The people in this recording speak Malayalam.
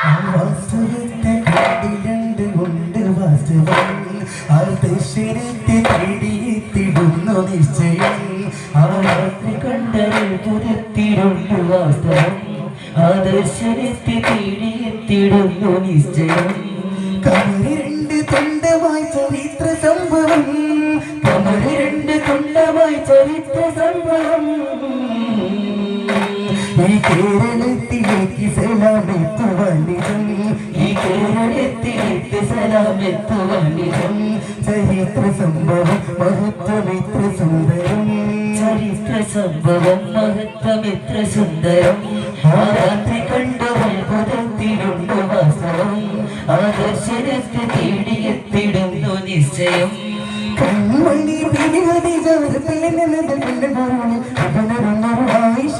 വാസ്തവത്തെ കണ്ടിലുണ്ട് കൊണ്ട് വാസ്തവം അർദ്ധശരത്തെ തേടിയെത്തിടുന്നു നിശ്ചയം ആ രാത്രി കണ്ടരുത്തിടുന്നു വാസ്തവം ആദർശനത്തെ തേടിയെത്തിടുന്നു നിശ്ചയം കമരിരണ്ട് തൊണ്ടമായി ചരിത്ര സംഭവം കമരിരണ്ട് തൊണ്ടമായി ചരിത്ര സംഭവം ഈ കേരളത്തിലേക്ക് സലാമെത്തുവാനിതും ഈ കേരളത്തിലേക്ക് സലാമെത്തുവാനിതും ചരിത്ര സംഭവം മഹത്വമിത്ര സുന്ദരം ചരിത്ര സംഭവം മഹത്വമിത്ര സുന്ദരം ആ രാത്രി കണ്ടു അത്ഭുതത്തിലുണ്ട് വാസ്തവം ആദർശനത്തെ തേടിയെത്തിടുന്നു നിശ്ചയം കൺമണി പിരിവതി ആയിഷ